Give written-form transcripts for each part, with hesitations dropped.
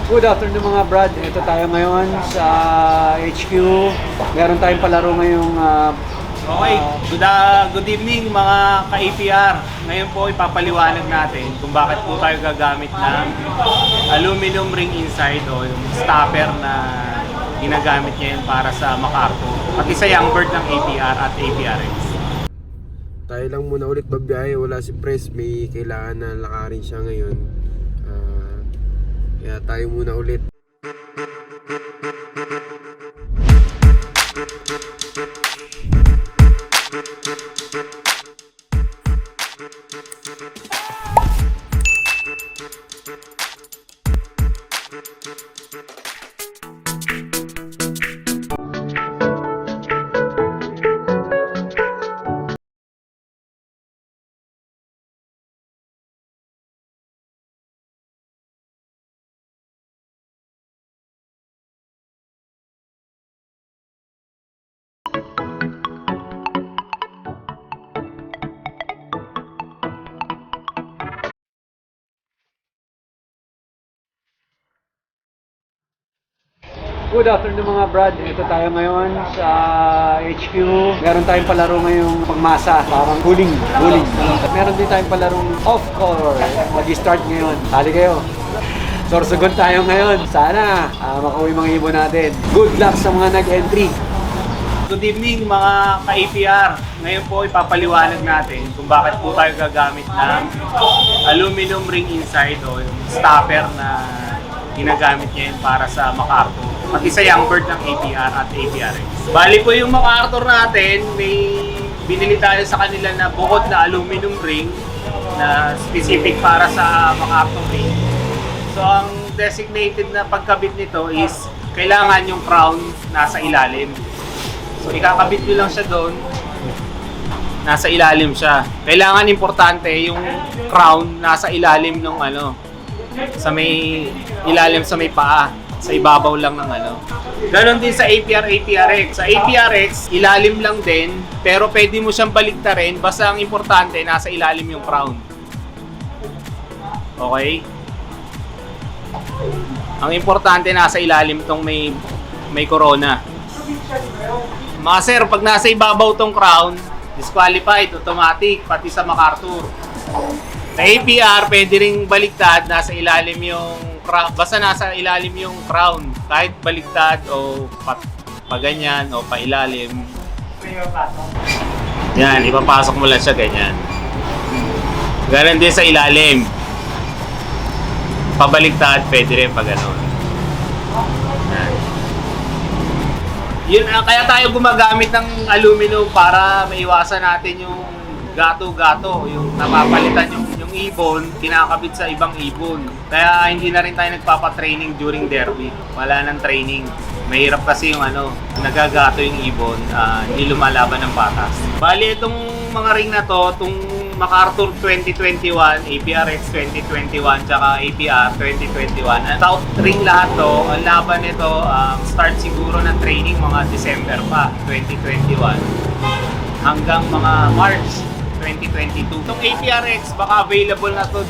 Good afternoon mga Brad. Ito tayo ngayon sa HQ. Meron tayong palaro ngayong Okay, good evening mga ka-APR. Ngayon po ipapaliwanag natin kung bakit po tayo gagamit ng aluminum ring inside o yung stopper na ginagamit ngayon para sa MacArthur. Pati sa Youngbird ng APR at APRX. Tayo lang muna ulit babiyahe, wala si Pres, may kailangan na lakarin siya ngayon. Kaya tayo muna ulit. Good afternoon mga Brad. Ito tayo ngayon sa HQ. Meron tayong palaro ngayong pangmasa, parang huling. Meron din tayong palarong off-color. Mag-start ngayon. Tali kayo. Sorsogon tayo ngayon. Sana makauwi mga ibon natin. Good luck sa mga nag-entry. Good evening mga ka-APR. Ngayon po ipapaliwanag natin kung bakit po tayo gagamit ng aluminum ring inside o yung stopper na ginagamit ngayon para sa MacArthur. Pati sa Youngbird ng APR at APRX. Bali po yung MacArthur natin, may binili tayo sa kanila na bukod na aluminum ring na specific para sa MacArthur ring. So ang designated na pagkabit nito is kailangan yung crown nasa ilalim. So ikakabit nyo lang siya doon, nasa ilalim siya. Kailangan importante yung crown nasa ilalim ng sa may ilalim sa may paa. Sa ibabaw lang ng Ganon din sa APR, APRX. Sa APRX, ilalim lang din, pero pwede mo siyang baliktarin, basta ang importante, nasa ilalim yung crown. Okay? Ang importante, nasa ilalim tong may corona. Mga sir, pag nasa ibabaw tong crown, disqualified, automatic, pati sa MacArthur. Sa APR, pwede ring baliktad, nasa ilalim yung basta nasa ilalim yung crown, kahit baliktad o paganyan o pailalim. Yan, ipapasok mo lang siya ganyan. Ganon din sa ilalim. Pabaliktad, pwede rin pag gano'n. Yun, kaya tayo gumagamit ng aluminum para maiwasan natin yung gato-gato, yung napapalitan yung ibon, kinakabit sa ibang ibon. Kaya hindi na rin tayo nagpapatraining during derby. Wala nang training. Mahirap kasi yung nagagato yung ibon, hindi lumalaban ng patas. Bali, itong mga ring na to, itong MacArthur 2021, APRX 2021, tsaka APR 2021. Ang south ring lahat to, ang laban nito, start siguro ng training mga December pa, 2021. Hanggang mga March 2022. Itong APRX, baka available na to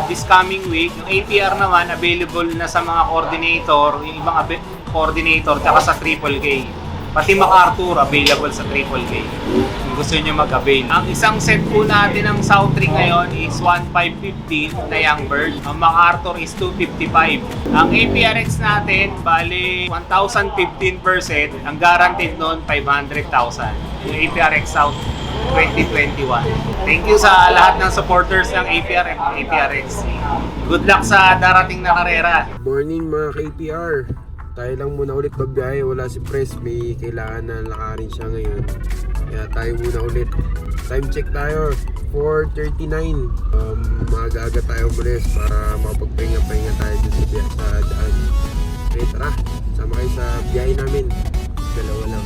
this coming week. Yung APR naman, available na sa mga coordinator, yung ibang coordinator, tsaka sa Triple K. Pati MacArthur, available sa Triple K. Kung gusto nyo mag-avail. Ang isang set po natin ng South Ring ngayon is 1,515 na Youngbird. Ang MacArthur is 255. Ang APRX natin, bali 1,015 per set. Ang guaranteed nun, 500,000. Yung APRX South 2021. Thank you sa lahat ng supporters ng APR and APRX. Good luck sa darating na karera. Morning mga KPR. Tayo lang muna ulit babiyahe, wala si Pres, may kailangan na lakarin siya ngayon. Kaya tayo muna ulit. Time check tayo, 4:39. Maaga-aga tayo umalis para makapagpahinga-pahinga tayo dun sa daan. Okay, tara, sama kayo sa biyahe namin. Dalawa lang.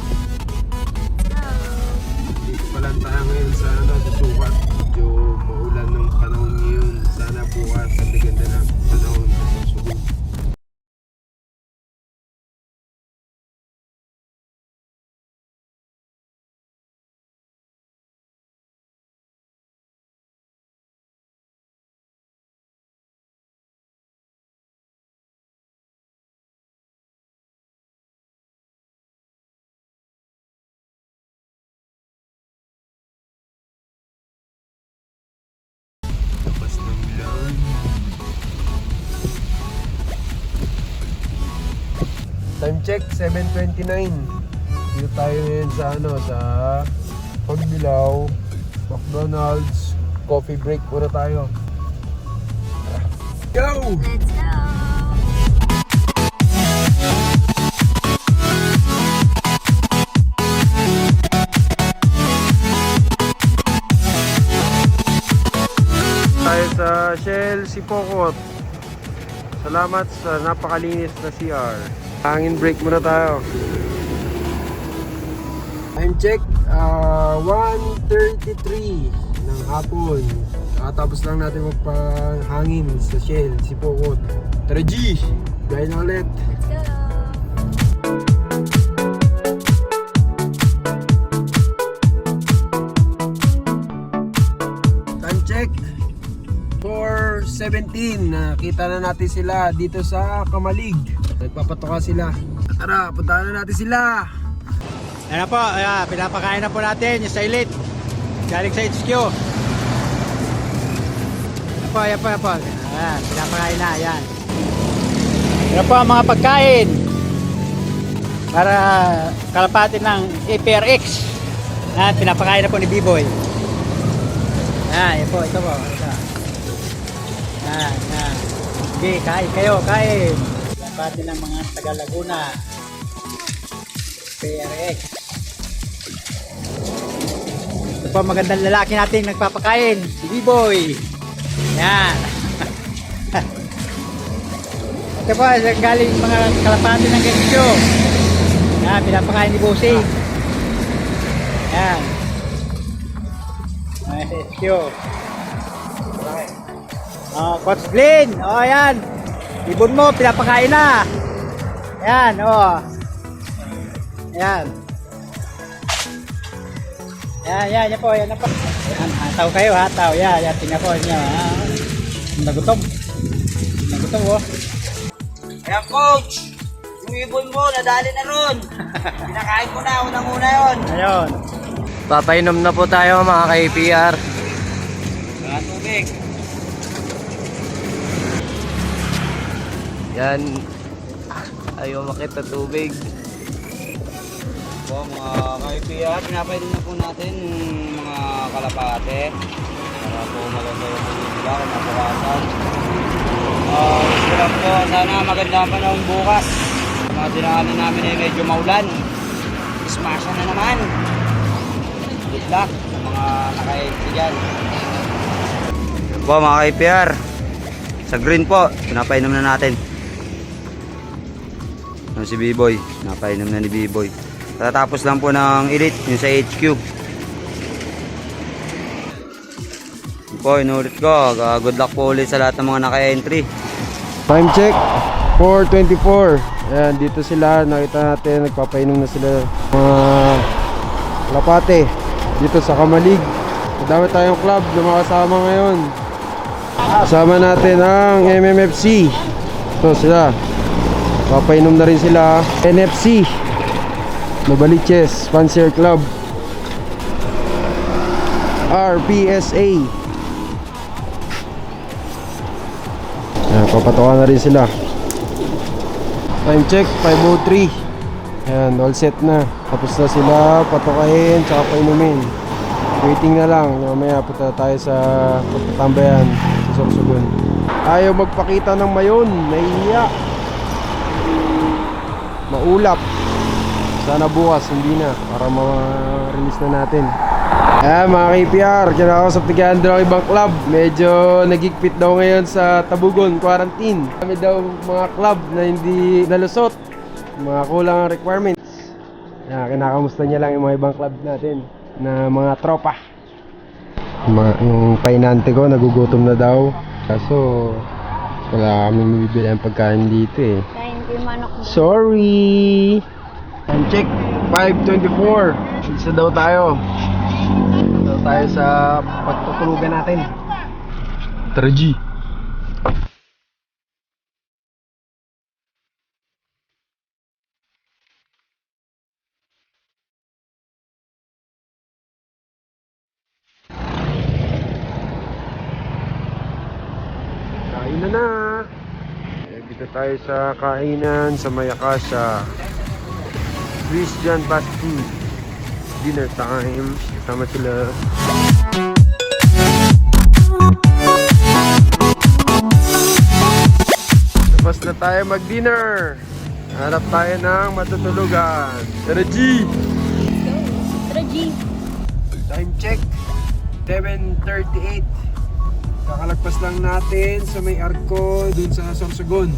Dito pa lang tayo ngayon sa sukat. Medyo maulan ng panahon ngayon. Sana bukas, ang ganda na panahon sa Subo. Time check, 7:29. Dito tayo ngayon sa sa Pagbilao, McDonald's. Coffee break muna tayo. Go! Let's go! Tayo sa Shell Sipokot. Salamat sa napakalinis na CR. Hangin break muna tayo. Time check, 1:33 ng hapon. Tapos lang natin magpahangin sa Shell Sipokot. Tara G! Gaya na ulit. Let's go! Time check, 4:17. Nakita na natin sila dito sa Kamalig. Nagpapatoka sila. Tara, puntahan na natin sila. Ayan po, pinapakain na po natin yung sa Elite. Galing sa HQ. Ayan po. Ayan, pinapakain na, ayan. Ayan po ang mga pagkain. Para kalapati ng APRX. Ayan, pinapakain na po ni B-Boy. Ayan po, ito po. Ito. Ayan. Okay, kain kayo, kain. Kalapati ng mga taga Laguna. PRX. Ito po magandang lalaki natin nagpapakain, si B-Boy. Yan. Ito po galing mga kalapati ng ganito. Yan, pinapakain ni Bossy. Yan. Thank you. Coach Glenn. Yan. Ibon mo, pinapakain na. Yan, Ayan. Yan po. Yan, hataw kayo, hataw. Yan, tingnan po niyo. Nagutom, Ayan, coach! Yung ibon mo, nadali na ron. Pinakain ko na, unang-una yun. Ayun. Papainom na po tayo mga ka-APR. Mga tubig. Yan. Ayaw makita tubig. Po mga ka-APR, pinapainom na po natin mga kalapate. Para po maganda yung nila kung nabukasan. Gusto lang po, sana maganda ang panahon bukas. Mga dinaanan namin ay medyo maulan. Ismasya na naman. Good luck sa mga naka-APR dyan. Yan po mga ka-APR. Sa green po, pinapainom na natin. Si B-Boy, pinapainom na ni B-Boy. Tatapos lang po ng Elite, yung sa HQ. Yan po, inulit ko. Good luck po ulit sa lahat ng mga naka-entry. Time check, 4:24. Ayan, dito sila. Nakita natin, nagpapainom na sila mga lapate dito sa Kamalig. Madami tayong club na makasama ngayon. Kasama natin ang MMFC. Ito sila. Papainom na rin sila. NFC Novaliches Sponsor Club, RPSA. Ayan, papatokan na rin sila. Time check, 5:03. Ayan, all set na. Tapos na sila patokahin tsaka painumin. Waiting na lang. Mamaya punta tayo sa pagtatambayan sa Sorsogon. Ayaw magpakita ng mayon. Nahihiya. Maulap. Sana bukas hindi na para ma-release na natin. Ayan mga KPR, kinakausap ni Keandro ang ibang club. Medyo nagigpit daw ngayon sa Tabugon quarantine. Kami daw mga club na hindi nalusot, mga kulang ang requirements. Ayan, kinakamusta niya lang yung mga ibang club natin na mga tropa. Yung painante ko nagugutom na daw. Kaso wala kaming bibili ang pagkain dito eh. Thank you, manok. Sorry! Time check, 5:24. Isa daw tayo. Isa daw tayo sa pagtutulugan natin. Tara G! Kain na na! Dito tayo sa kainan sa Mayakasha. Christian Fast Food. Dinner time. Kasama sila. Tapos na tayo mag-dinner. Hanap tayo ng matutulugan. Tara G! Tara, G. Time check. 7:38. Kakalagpas lang natin sa may arko dun sa Sorsogon.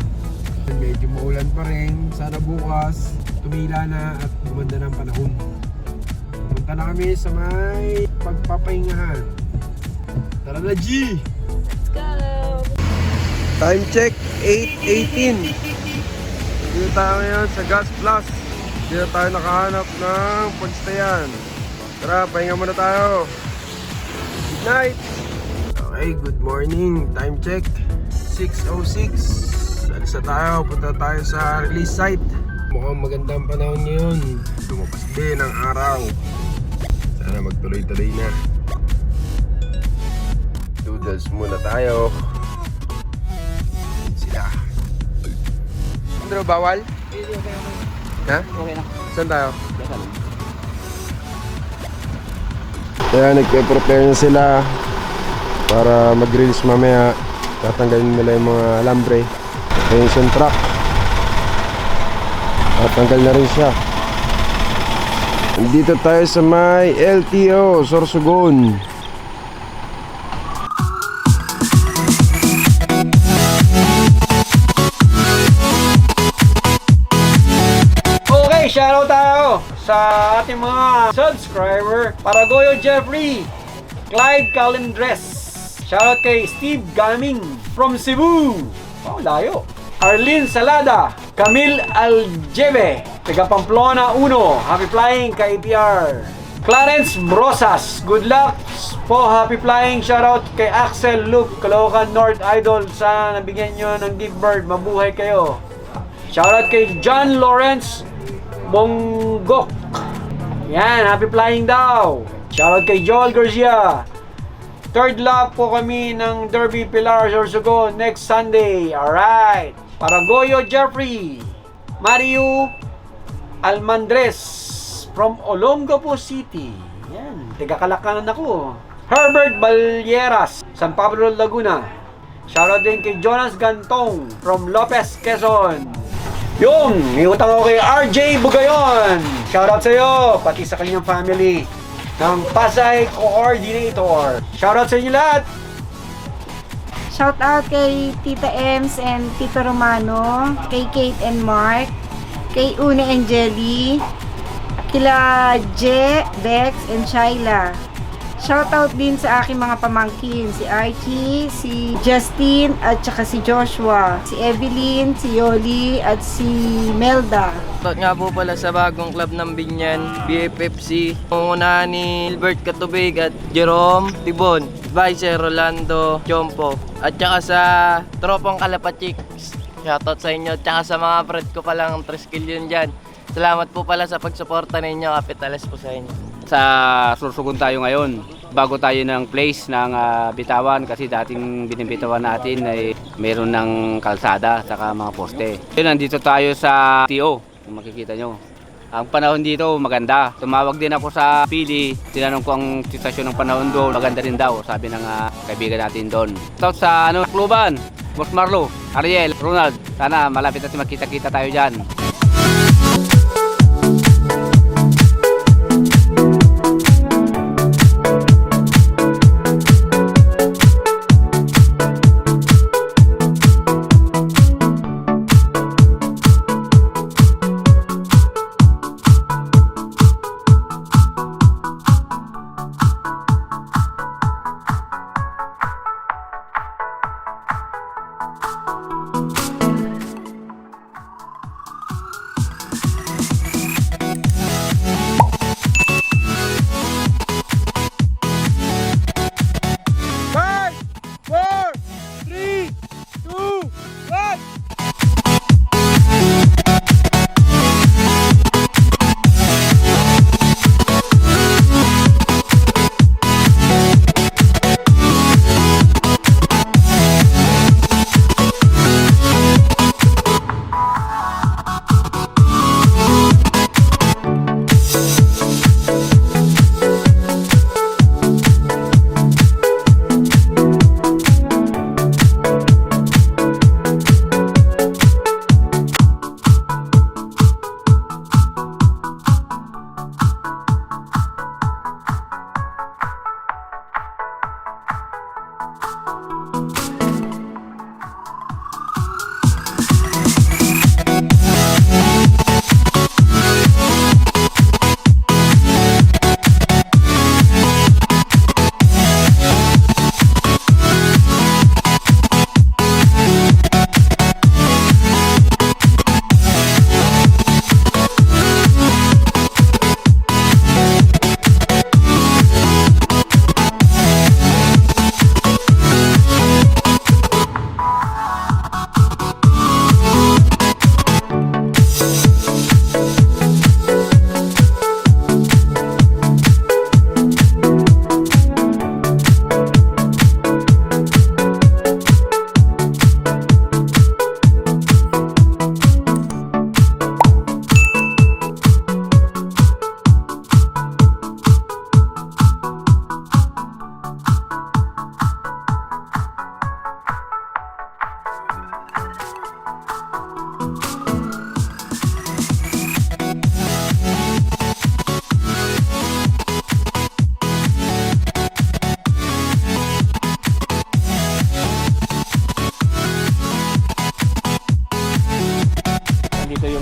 Medyo maulan pa rin. Sana bukas tumila na at gumanda ng panahon. Pumunta na kami sa may pagpapahingahan. Tara na G! Let's go. Time check 8:18. Dito tayo ngayon sa Gas Plus. Dito tayo nakahanap ng pagstayan. Tara, pahinga muna tayo. Good night! Okay, good morning. Time check 6:06. Alis na tayo, punta tayo sa release site. Mukhang magandang panahon ngayon. Lumabas din ang araw. Sana magtuloy-tuloy na. Doodles muna tayo. Sila. Andro, bawal? Ha? Okay na. Saan tayo? Kaya nagpe-prepare na sila para mag-release mamaya. Tatanggalin nila yung mga alambre. Tension track. Tatanggal na rin siya. Dito tayo sa may LTO, Sorsogon. Okay, shoutout tayo sa ating mga subscriber. Paragoyo Jeffrey, Clyde Calendres. Shoutout kay Steve Gaming from Cebu. Oh, layo. Arlene Salada, Camille Aljebe, taga Pamplona 1. Happy flying kay APR. Clarence Rosas, good luck po, happy flying. Shoutout kay Axel Luke, Caloocan North Idol. Sana nabigyan nyo ng gift bird, mabuhay kayo. Shoutout kay John Lawrence Bonggok. Yan, happy flying daw. Shoutout kay Joel Garcia. Third lap po kami ng Derby Pilar Sorsogon next Sunday. Alright. Paragoyo Jeffrey. Mario Almandres from Olongapo City. Yan, taga-Kalakanan ako. Herbert Balyeras, San Pablo, Laguna. Shoutout din kay Jonas Gantong from Lopez, Quezon. Yung, iutang ako kay RJ Bugayon. Shoutout sa iyo, pati sa kanyang family ng Pasay Coordinator. Shoutout sa inyo lahat. Shout out kay Tita Ems and Tito Romano, kay Kate and Mark, kay Une and Jelly, kila Je, Bex, and Shyla. Shout out din sa aking mga pamangkin, si Archie, si Justin, at saka si Joshua, si Evelyn, si Yoli, at si Melda. Shoutout nga po pala sa bagong club ng Binyan, BFFC. Umunahan ni Gilbert Katubig at Jerome Tibon, Vice Rolando Chompo. At saka sa tropang Kalapachiks. Shoutout sa inyo. At saka sa mga friend ko palang 3 yun dyan. Salamat po pala sa pagsuporta ninyo. Kapitales po sa inyo. Sa Sorsogon tayo ngayon. Bago tayo ng place ng bitawan kasi dating binibitawan natin ay mayroon ng kalsada saka mga poste. Yun, nandito tayo sa TO, kung makikita nyo. Ang panahon dito maganda. Tumawag din ako sa Pili, tinanong ko ang sitwasyon ng panahon doon. Maganda rin daw, sabi ng kaibigan natin doon. Shout sa Kluban, Boss Marlo, Ariel, Ronald. Sana malapit natin makita-kita tayo dyan.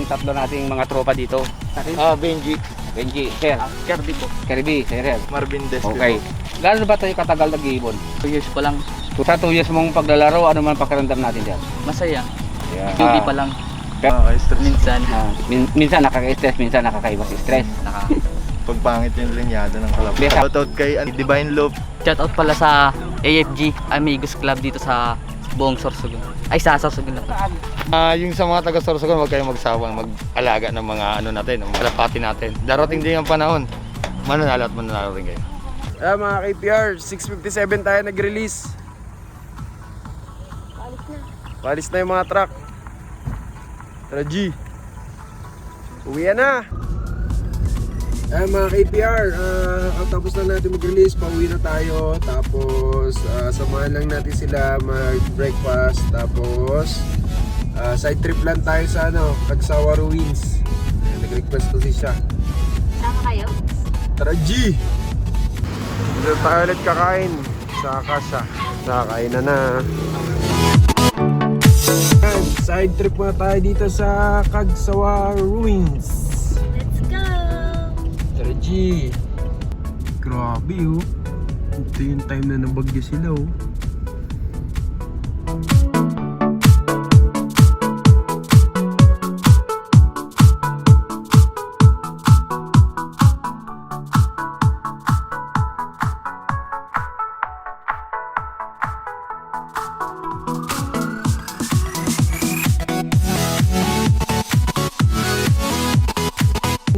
tatlo nating mga tropa dito. Benji. Benji, sir. Kirby po. Kirby, sir. Marvin Despi Okay. Gaano ba tayo katagal nag-iibon? 2 years pa lang. Sa 2 years mong paglalaro, ano man pakiramdam natin dyan? Masaya. Yeah. Yugi pa lang. Minsan. Minsan nakaka-stress, minsan nakakaiwas stress. Pagpangit yung linyado ng kalapate. Beka. Shoutout kay Divine Love. Shoutout pala sa AFG Amigos Club dito sa buong Sorsogon. Ay, sa Sorsogon na to. Yung sa mga taga Sorsogon, huwag kayong magsawang mag-alaga ng mga ano natin, ng kalapate natin. Darating din ang panahon, mananalo at mananalo rin kayo. Mga KPR, 6:57 tayo nag-release. Palis na yung mga truck. Tara G. Uwi na. Mga KPR, tapos na natin mag-release, pauwi na tayo. Tapos samahan lang natin sila mag-breakfast. Tapos side trip lang tayo sa Kagsawa Ruins. Nag-request to si siya. Sama kayo? Tara G! Dito tayo ulit kakain sa Akasha. Kakain na. Side trip na tayo dito sa Kagsawa Ruins. Let's go! Tara G! Grabe oh. Ito yung time na nabagyo sila oh.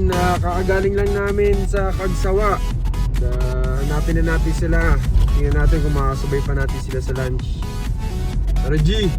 Nakakagaling lang namin sa Kagsawa. Hanapin na natin sila. Tingnan natin kung makakasabay pa natin sila sa lunch. Tara G!